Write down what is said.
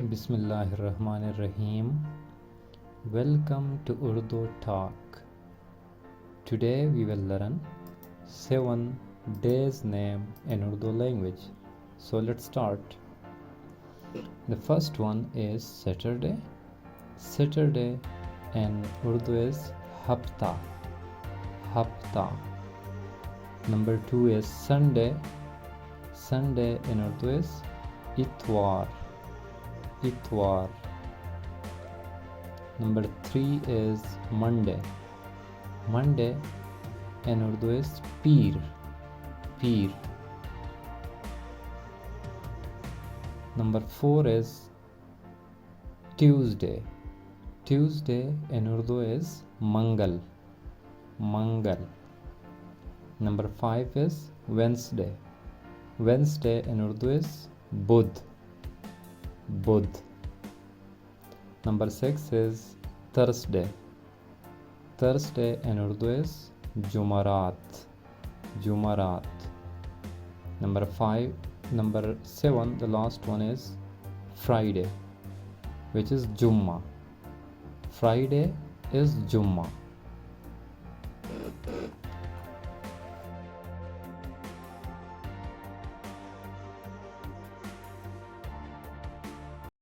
Bismillahirrahmanirrahim. Welcome to Urdu Talk. Today we will learn 7 days name in Urdu language. So let's start. The first one is Saturday. Saturday in Urdu is Hafta. Hafta. Number 2 is Sunday. Sunday in Urdu is Itwar. Itwar. Number 3 is Monday. Monday in Urdu is Peer. Peer. Number 4 is Tuesday. Tuesday in Urdu is Mangal. Mangal. Number 5 is Wednesday. Wednesday in Urdu is Budh. Budh. Number 6 is Thursday. Thursday in Urdu is Jumarat. Jumarat. Number 7, the last one is Friday, which is Jumma. Friday is Jumma.